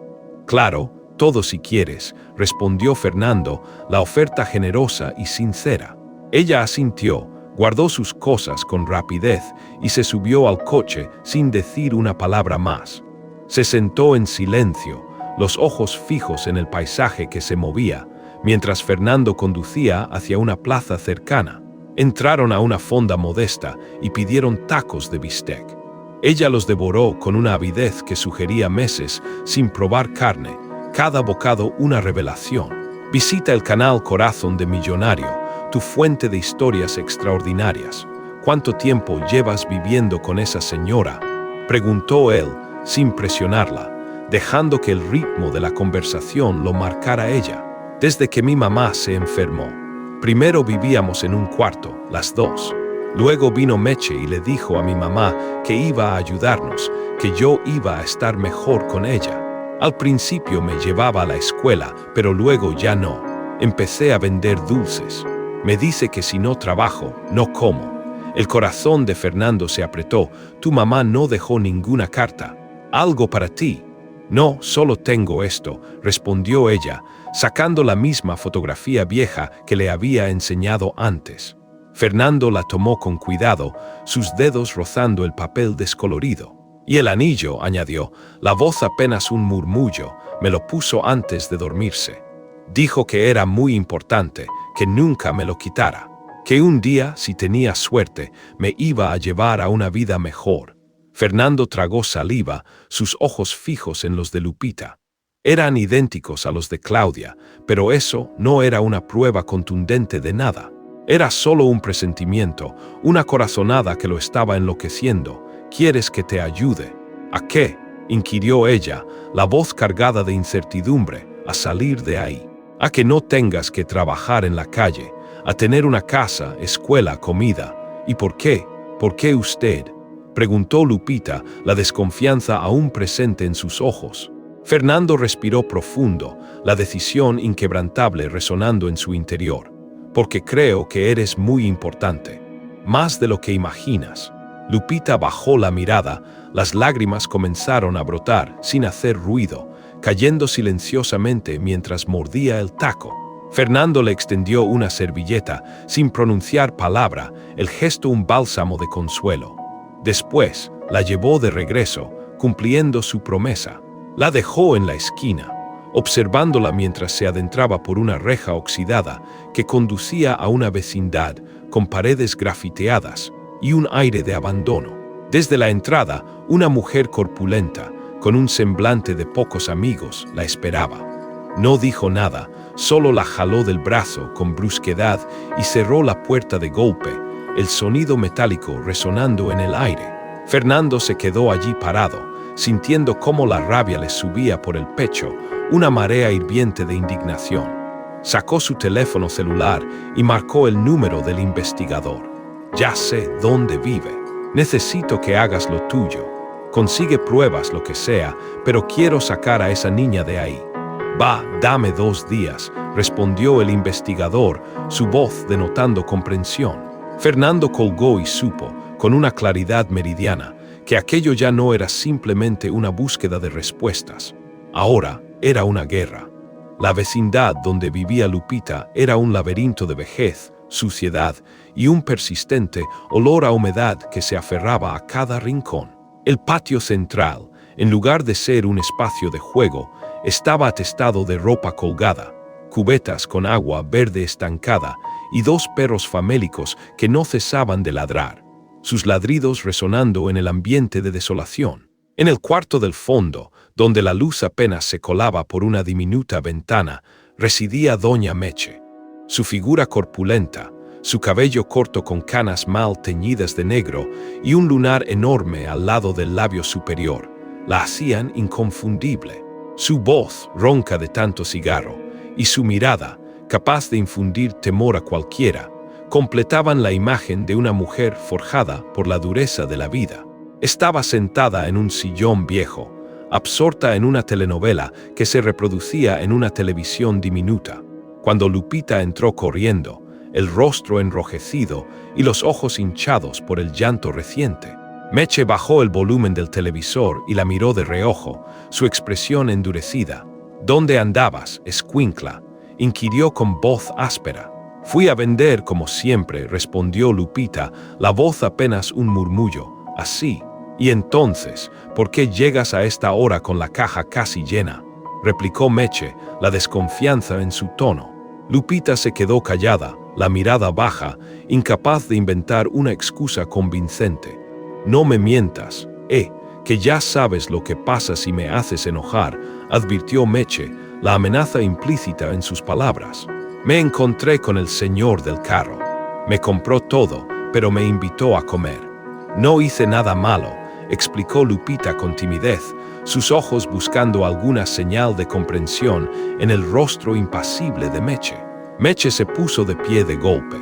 Claro, todo si quieres, respondió Fernando, la oferta generosa y sincera. Ella asintió, guardó sus cosas con rapidez y se subió al coche sin decir una palabra más. Se sentó en silencio, los ojos fijos en el paisaje que se movía, mientras Fernando conducía hacia una plaza cercana. Entraron a una fonda modesta y pidieron tacos de bistec. Ella los devoró con una avidez que sugería meses sin probar carne, cada bocado una revelación. Visita el canal Corazón de Millonario, tu fuente de historias extraordinarias. ¿Cuánto tiempo llevas viviendo con esa señora?, preguntó él, sin presionarla, dejando que el ritmo de la conversación lo marcara ella. Desde que mi mamá se enfermó. Primero vivíamos en un cuarto, las dos. Luego vino Meche y le dijo a mi mamá que iba a ayudarnos, que yo iba a estar mejor con ella. Al principio me llevaba a la escuela, pero luego ya no. Empecé a vender dulces. Me dice que si no trabajo, no como. El corazón de Fernando se apretó. Tu mamá no dejó ninguna carta. ¿Algo para ti? No, solo tengo esto, respondió ella, sacando la misma fotografía vieja que le había enseñado antes. Fernando la tomó con cuidado, sus dedos rozando el papel descolorido. Y el anillo, añadió, la voz apenas un murmullo, me lo puso antes de dormirse. Dijo que era muy importante, que nunca me lo quitara, que un día, si tenía suerte, me iba a llevar a una vida mejor. Fernando tragó saliva, sus ojos fijos en los de Lupita. Eran idénticos a los de Claudia, pero eso no era una prueba contundente de nada. Era solo un presentimiento, una corazonada que lo estaba enloqueciendo. ¿Quieres que te ayude? ¿A qué?, inquirió ella, la voz cargada de incertidumbre, a salir de ahí. A que no tengas que trabajar en la calle, a tener una casa, escuela, comida. ¿Y por qué? ¿Por qué usted?, preguntó Lupita, la desconfianza aún presente en sus ojos. Fernando respiró profundo, la decisión inquebrantable resonando en su interior. Porque creo que eres muy importante, más de lo que imaginas. Lupita bajó la mirada, las lágrimas comenzaron a brotar sin hacer ruido, cayendo silenciosamente mientras mordía el taco. Fernando le extendió una servilleta, sin pronunciar palabra, el gesto un bálsamo de consuelo. Después, la llevó de regreso, cumpliendo su promesa. La dejó en la esquina, observándola mientras se adentraba por una reja oxidada que conducía a una vecindad con paredes grafiteadas y un aire de abandono. Desde la entrada, una mujer corpulenta, con un semblante de pocos amigos, la esperaba. No dijo nada, solo la jaló del brazo con brusquedad y cerró la puerta de golpe, el sonido metálico resonando en el aire. Fernando se quedó allí parado, sintiendo cómo la rabia le subía por el pecho, una marea hirviente de indignación. Sacó su teléfono celular y marcó el número del investigador. Ya sé dónde vive. Necesito que hagas lo tuyo. Consigue pruebas, lo que sea, pero quiero sacar a esa niña de ahí. Va, dame 2 días, respondió el investigador, su voz denotando comprensión. Fernando colgó y supo, con una claridad meridiana, que aquello ya no era simplemente una búsqueda de respuestas. Ahora era una guerra. La vecindad donde vivía Lupita era un laberinto de vejez, suciedad y un persistente olor a humedad que se aferraba a cada rincón. El patio central, en lugar de ser un espacio de juego, estaba atestado de ropa colgada, cubetas con agua verde estancada y 2 perros famélicos que no cesaban de ladrar, sus ladridos resonando en el ambiente de desolación. En el cuarto del fondo, donde la luz apenas se colaba por una diminuta ventana, residía doña Meche. Su figura corpulenta, su cabello corto con canas mal teñidas de negro y un lunar enorme al lado del labio superior, la hacían inconfundible. Su voz, ronca de tanto cigarro, y su mirada, capaz de infundir temor a cualquiera, completaban la imagen de una mujer forjada por la dureza de la vida. Estaba sentada en un sillón viejo, absorta en una telenovela que se reproducía en una televisión diminuta, cuando Lupita entró corriendo, el rostro enrojecido y los ojos hinchados por el llanto reciente. Meche bajó el volumen del televisor y la miró de reojo, su expresión endurecida. ¿Dónde andabas, escuincla?, inquirió con voz áspera. Fui a vender como siempre, respondió Lupita, la voz apenas un murmullo. Así. ¿Y entonces, por qué llegas a esta hora con la caja casi llena?, replicó Meche, la desconfianza en su tono. Lupita se quedó callada, la mirada baja, incapaz de inventar una excusa convincente. No me mientas, que ya sabes lo que pasa si me haces enojar, advirtió Meche, la amenaza implícita en sus palabras. Me encontré con el señor del carro. Me compró todo, pero me invitó a comer. No hice nada malo, explicó Lupita con timidez, sus ojos buscando alguna señal de comprensión en el rostro impasible de Meche. Meche se puso de pie de golpe.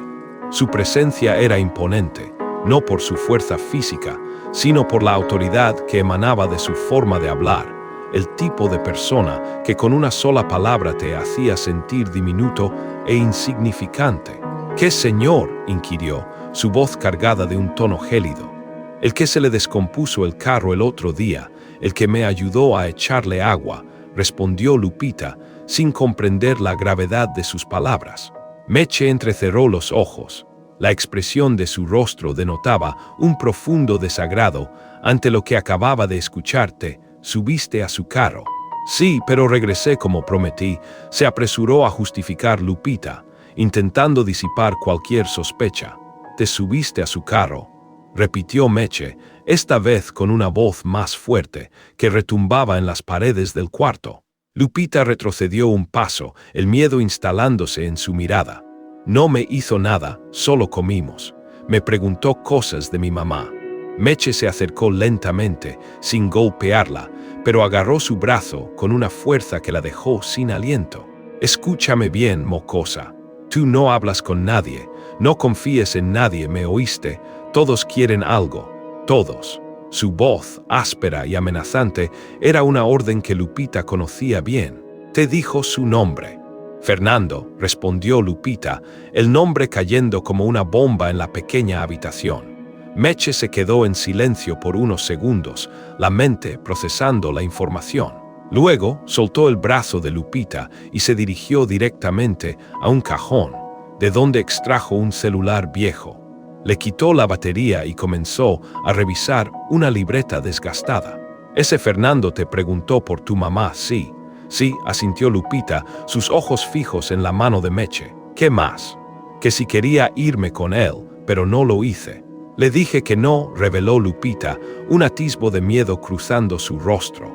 Su presencia era imponente, no por su fuerza física, sino por la autoridad que emanaba de su forma de hablar, el tipo de persona que con una sola palabra te hacía sentir diminuto e insignificante. ¿Qué señor?, inquirió, su voz cargada de un tono gélido. El que se le descompuso el carro el otro día, el que me ayudó a echarle agua, respondió Lupita, sin comprender la gravedad de sus palabras. Meche entrecerró los ojos. La expresión de su rostro denotaba un profundo desagrado ante lo que acababa de escucharte. Subiste a su carro. Sí, pero regresé como prometí, se apresuró a justificar Lupita, intentando disipar cualquier sospecha. Te subiste a su carro, repitió Meche, esta vez con una voz más fuerte que retumbaba en las paredes del cuarto. Lupita retrocedió un paso, el miedo instalándose en su mirada. No me hizo nada, solo comimos. Me preguntó cosas de mi mamá. Meche se acercó lentamente, sin golpearla, pero agarró su brazo con una fuerza que la dejó sin aliento. Escúchame bien, mocosa. Tú no hablas con nadie, no confíes en nadie, ¿me oíste? Todos quieren algo, todos. Su voz, áspera y amenazante, era una orden que Lupita conocía bien. Te dijo su nombre. Fernando, respondió Lupita, el nombre cayendo como una bomba en la pequeña habitación. Meche se quedó en silencio por unos segundos, la mente procesando la información. Luego soltó el brazo de Lupita y se dirigió directamente a un cajón, de donde extrajo un celular viejo. Le quitó la batería y comenzó a revisar una libreta desgastada. «Ese Fernando te preguntó por tu mamá, sí». «Sí», asintió Lupita, sus ojos fijos en la mano de Meche. «¿Qué más?» «Que si quería irme con él, pero no lo hice». «Le dije que no», reveló Lupita, un atisbo de miedo cruzando su rostro.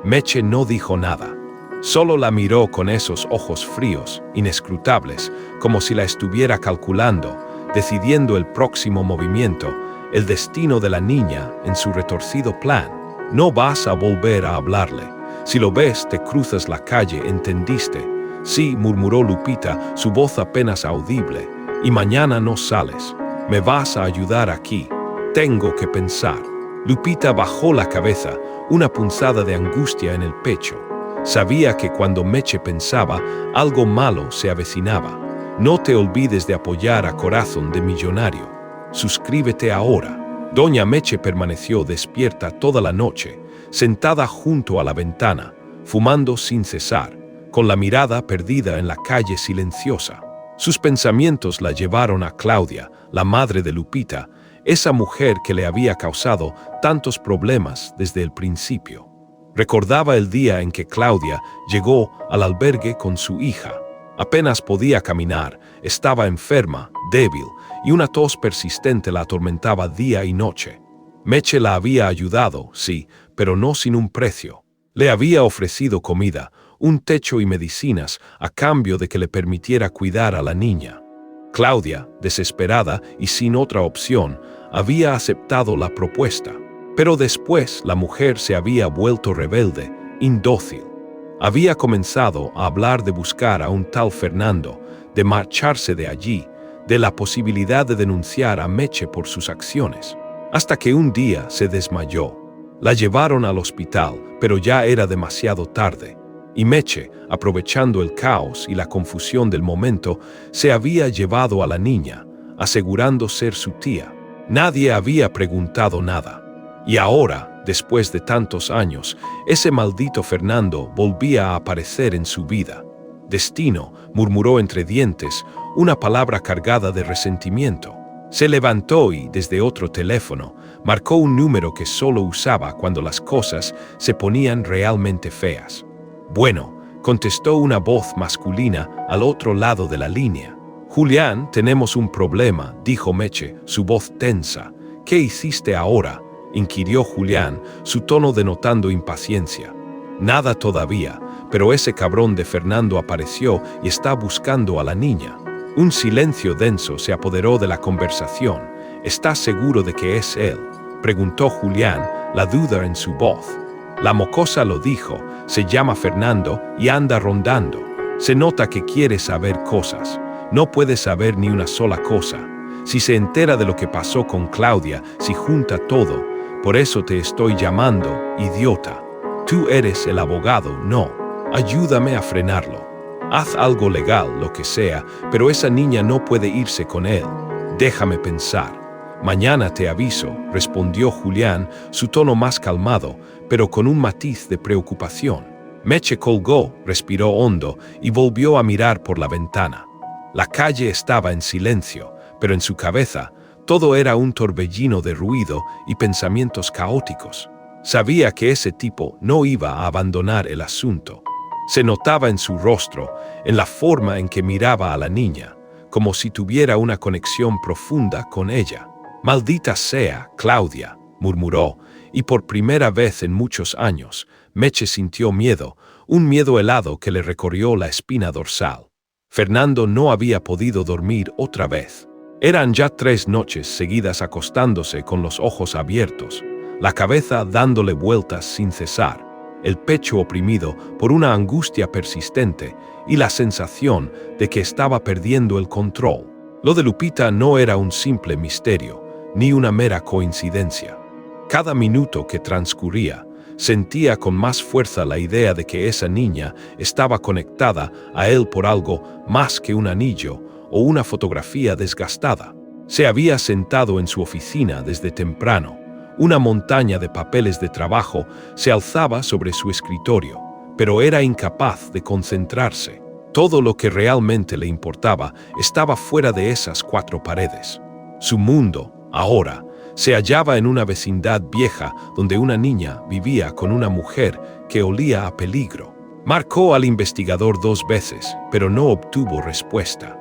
Meche no dijo nada. Solo la miró con esos ojos fríos, inescrutables, como si la estuviera calculando, decidiendo el próximo movimiento, el destino de la niña en su retorcido plan. «No vas a volver a hablarle. Si lo ves, te cruzas la calle, ¿entendiste?» «Sí», murmuró Lupita, su voz apenas audible. «Y mañana no sales. Me vas a ayudar aquí. Tengo que pensar». Lupita bajó la cabeza, una punzada de angustia en el pecho. Sabía que cuando Meche pensaba, algo malo se avecinaba. No te olvides de apoyar a Corazón de Millonario. Suscríbete ahora. Doña Meche permaneció despierta toda la noche, sentada junto a la ventana, fumando sin cesar, con la mirada perdida en la calle silenciosa. Sus pensamientos la llevaron a Claudia, la madre de Lupita, esa mujer que le había causado tantos problemas desde el principio. Recordaba el día en que Claudia llegó al albergue con su hija. Apenas podía caminar, estaba enferma, débil, y una tos persistente la atormentaba día y noche. Meche la había ayudado, sí, pero no sin un precio. Le había ofrecido comida, un techo y medicinas a cambio de que le permitiera cuidar a la niña. Claudia, desesperada y sin otra opción, había aceptado la propuesta. Pero después la mujer se había vuelto rebelde, indócil. Había comenzado a hablar de buscar a un tal Fernando, de marcharse de allí, de la posibilidad de denunciar a Meche por sus acciones. Hasta que un día se desmayó. La llevaron al hospital, pero ya era demasiado tarde. Y Meche, aprovechando el caos y la confusión del momento, se había llevado a la niña, asegurando ser su tía. Nadie había preguntado nada. Y ahora, después de tantos años, ese maldito Fernando volvía a aparecer en su vida. «Destino», murmuró entre dientes, una palabra cargada de resentimiento. Se levantó y, desde otro teléfono, marcó un número que solo usaba cuando las cosas se ponían realmente feas. «Bueno», contestó una voz masculina al otro lado de la línea. «Julián, tenemos un problema», dijo Meche, su voz tensa. «¿Qué hiciste ahora?», inquirió Julián, su tono denotando impaciencia. «Nada todavía, pero ese cabrón de Fernando apareció y está buscando a la niña». Un silencio denso se apoderó de la conversación. «¿Estás seguro de que es él?», preguntó Julián, la duda en su voz. «La mocosa lo dijo, se llama Fernando y anda rondando. Se nota que quiere saber cosas. No puede saber ni una sola cosa. Si se entera de lo que pasó con Claudia, si junta todo, por eso te estoy llamando, idiota. Tú eres el abogado, no. Ayúdame a frenarlo. Haz algo legal, lo que sea, pero esa niña no puede irse con él. Déjame pensar». «Mañana te aviso», respondió Julián, su tono más calmado, pero con un matiz de preocupación. Meche colgó, respiró hondo y volvió a mirar por la ventana. La calle estaba en silencio, pero en su cabeza todo era un torbellino de ruido y pensamientos caóticos. Sabía que ese tipo no iba a abandonar el asunto. Se notaba en su rostro, en la forma en que miraba a la niña, como si tuviera una conexión profunda con ella. «Maldita sea, Claudia», murmuró, y por primera vez en muchos años, Meche sintió miedo, un miedo helado que le recorrió la espina dorsal. Fernando no había podido dormir otra vez. Eran ya 3 noches seguidas acostándose con los ojos abiertos, la cabeza dándole vueltas sin cesar, el pecho oprimido por una angustia persistente y la sensación de que estaba perdiendo el control. Lo de Lupita no era un simple misterio, ni una mera coincidencia. Cada minuto que transcurría, sentía con más fuerza la idea de que esa niña estaba conectada a él por algo más que un anillo o una fotografía desgastada. Se había sentado en su oficina desde temprano. Una montaña de papeles de trabajo se alzaba sobre su escritorio, pero era incapaz de concentrarse. Todo lo que realmente le importaba estaba fuera de esas 4 paredes. Su mundo, ahora, se hallaba en una vecindad vieja donde una niña vivía con una mujer que olía a peligro. Marcó al investigador 2 veces, pero no obtuvo respuesta.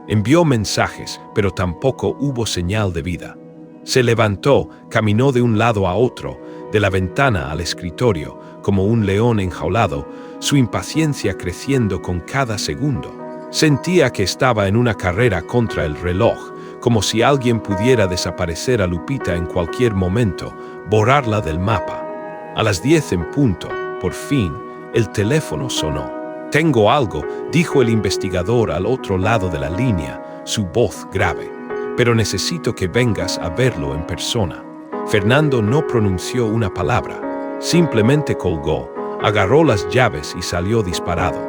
Envió mensajes, pero tampoco hubo señal de vida. Se levantó, caminó de un lado a otro, de la ventana al escritorio, como un león enjaulado, su impaciencia creciendo con cada segundo. Sentía que estaba en una carrera contra el reloj, como si alguien pudiera desaparecer a Lupita en cualquier momento, borrarla del mapa. A las 10 en punto, por fin, el teléfono sonó. «Tengo algo», dijo el investigador al otro lado de la línea, su voz grave. «Pero necesito que vengas a verlo en persona». Fernando no pronunció una palabra. Simplemente colgó, agarró las llaves y salió disparado.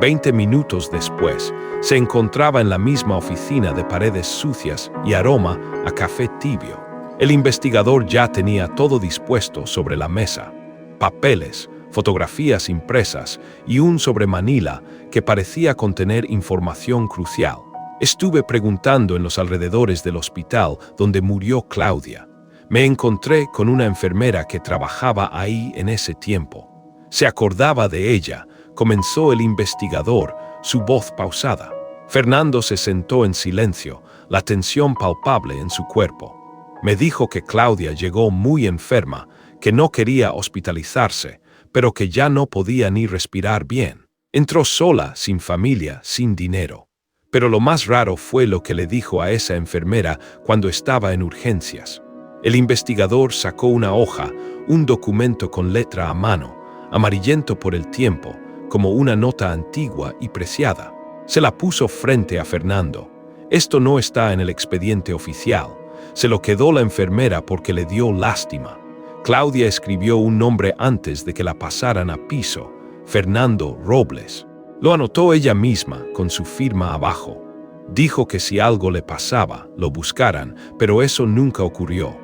20 minutos después, se encontraba en la misma oficina de paredes sucias y aroma a café tibio. El investigador ya tenía todo dispuesto sobre la mesa. Papeles, fotografías impresas y un sobremanila que parecía contener información crucial. Estuve preguntando en los alrededores del hospital donde murió Claudia. Me encontré con una enfermera que trabajaba ahí en ese tiempo. Se acordaba de ella, comenzó el investigador, su voz pausada. Fernando se sentó en silencio, la tensión palpable en su cuerpo. Me dijo que Claudia llegó muy enferma, que no quería hospitalizarse, pero que ya no podía ni respirar bien. Entró sola, sin familia, sin dinero. Pero lo más raro fue lo que le dijo a esa enfermera cuando estaba en urgencias. El investigador sacó una hoja, un documento con letra a mano, amarillento por el tiempo, como una nota antigua y preciada. Se la puso frente a Fernando. «Esto no está en el expediente oficial. Se lo quedó la enfermera porque le dio lástima. Claudia escribió un nombre antes de que la pasaran a piso, Fernando Robles. Lo anotó ella misma, con su firma abajo. Dijo que si algo le pasaba, lo buscaran, pero eso nunca ocurrió.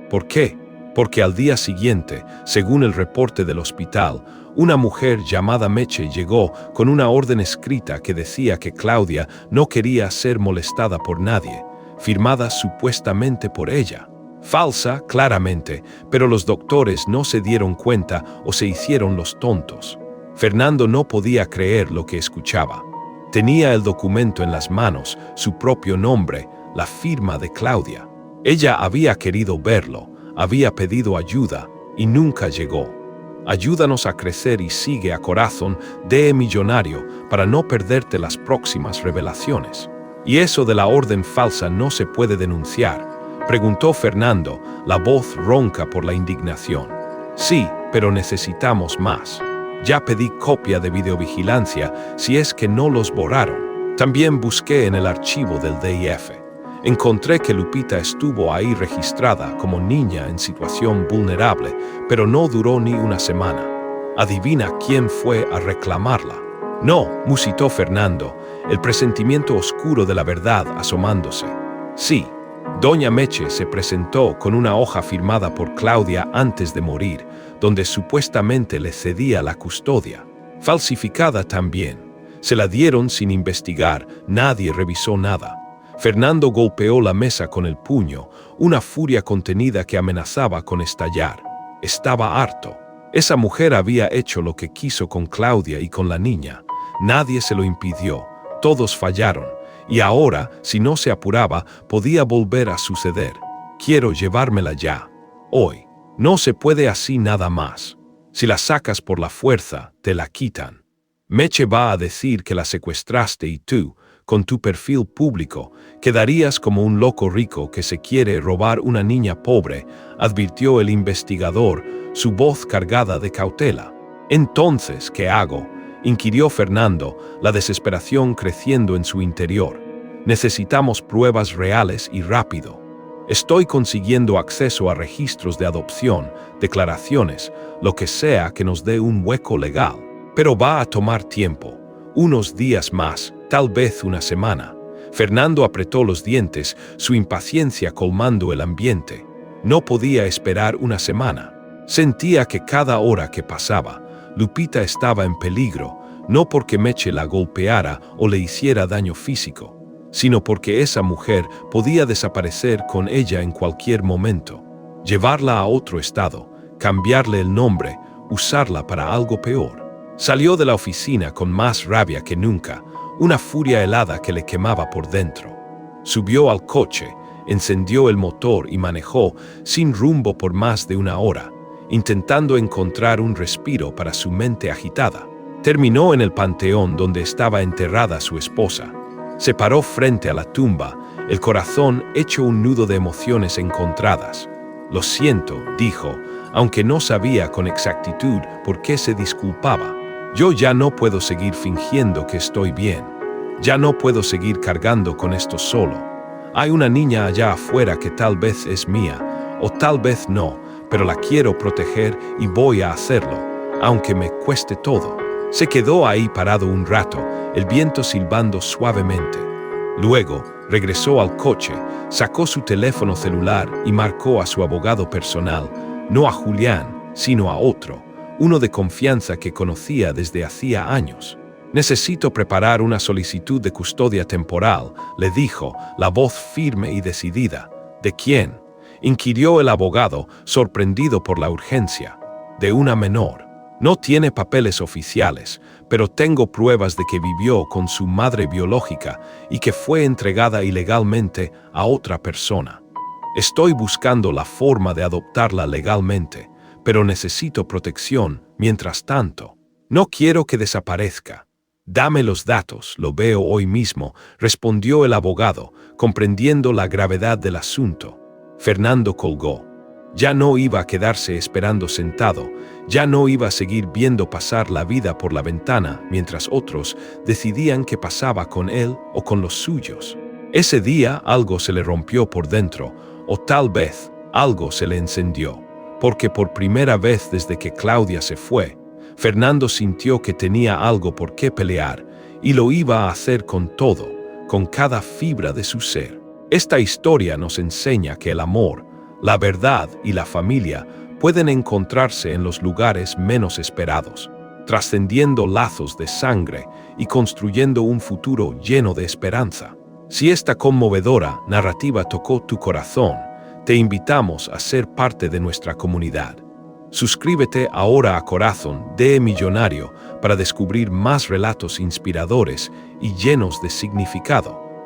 ¿Por qué? Porque al día siguiente, según el reporte del hospital, una mujer llamada Meche llegó con una orden escrita que decía que Claudia no quería ser molestada por nadie, firmada supuestamente por ella. Falsa, claramente, pero los doctores no se dieron cuenta o se hicieron los tontos. Fernando no podía creer lo que escuchaba. Tenía el documento en las manos, su propio nombre, la firma de Claudia. Ella había querido verlo, había pedido ayuda y nunca llegó. Ayúdanos a crecer y sigue a Corazón de Millonario para no perderte las próximas revelaciones. ¿Y eso de la orden falsa no se puede denunciar?, preguntó Fernando, la voz ronca por la indignación. Sí, pero necesitamos más. Ya pedí copia de videovigilancia si es que no los borraron. También busqué en el archivo del DIF. Encontré que Lupita estuvo ahí registrada como niña en situación vulnerable, pero no duró ni una semana. Adivina quién fue a reclamarla. No, musitó Fernando, el presentimiento oscuro de la verdad asomándose. Sí, doña Meche se presentó con una hoja firmada por Claudia antes de morir, donde supuestamente le cedía la custodia. Falsificada también. Se la dieron sin investigar, nadie revisó nada. Fernando golpeó la mesa con el puño, una furia contenida que amenazaba con estallar. Estaba harto. Esa mujer había hecho lo que quiso con Claudia y con la niña. Nadie se lo impidió. Todos fallaron. Y ahora, si no se apuraba, podía volver a suceder. Quiero llevármela ya. Hoy. No se puede así nada más. Si la sacas por la fuerza, te la quitan. Meche va a decir que la secuestraste y tú, con tu perfil público, quedarías como un loco rico que se quiere robar una niña pobre, advirtió el investigador, su voz cargada de cautela. Entonces, ¿qué hago?, inquirió Fernando, la desesperación creciendo en su interior. Necesitamos pruebas reales y rápido. Estoy consiguiendo acceso a registros de adopción, declaraciones, lo que sea que nos dé un hueco legal. Pero va a tomar tiempo. Unos días más, tal vez una semana. Fernando apretó los dientes, su impaciencia colmando el ambiente. No podía esperar una semana. Sentía que cada hora que pasaba, Lupita estaba en peligro, no porque Meche la golpeara o le hiciera daño físico, sino porque esa mujer podía desaparecer con ella en cualquier momento, llevarla a otro estado, cambiarle el nombre, usarla para algo peor. Salió de la oficina con más rabia que nunca, una furia helada que le quemaba por dentro. Subió al coche, encendió el motor y manejó sin rumbo por más de una hora, intentando encontrar un respiro para su mente agitada. Terminó en el panteón donde estaba enterrada su esposa. Se paró frente a la tumba, el corazón hecho un nudo de emociones encontradas. Lo siento, dijo, aunque no sabía con exactitud por qué se disculpaba. Yo ya no puedo seguir fingiendo que estoy bien. Ya no puedo seguir cargando con esto solo. Hay una niña allá afuera que tal vez es mía, o tal vez no, pero la quiero proteger y voy a hacerlo, aunque me cueste todo. Se quedó ahí parado un rato, el viento silbando suavemente. Luego, regresó al coche, sacó su teléfono celular y marcó a su abogado personal, no a Julián, sino a otro, uno de confianza que conocía desde hacía años. Necesito preparar una solicitud de custodia temporal, le dijo, la voz firme y decidida. ¿De quién?, inquirió el abogado, sorprendido por la urgencia. De una menor. No tiene papeles oficiales, pero tengo pruebas de que vivió con su madre biológica y que fue entregada ilegalmente a otra persona. Estoy buscando la forma de adoptarla legalmente, pero necesito protección mientras tanto. No quiero que desaparezca. Dame los datos, lo veo hoy mismo, respondió el abogado, comprendiendo la gravedad del asunto. Fernando colgó. Ya no iba a quedarse esperando sentado, ya no iba a seguir viendo pasar la vida por la ventana mientras otros decidían qué pasaba con él o con los suyos. Ese día algo se le rompió por dentro, o tal vez algo se le encendió, porque por primera vez desde que Claudia se fue, Fernando sintió que tenía algo por qué pelear y lo iba a hacer con todo, con cada fibra de su ser. Esta historia nos enseña que el amor, la verdad y la familia pueden encontrarse en los lugares menos esperados, trascendiendo lazos de sangre y construyendo un futuro lleno de esperanza. Si esta conmovedora narrativa tocó tu corazón, te invitamos a ser parte de nuestra comunidad. Suscríbete ahora a Corazón de Millonario para descubrir más relatos inspiradores y llenos de significado.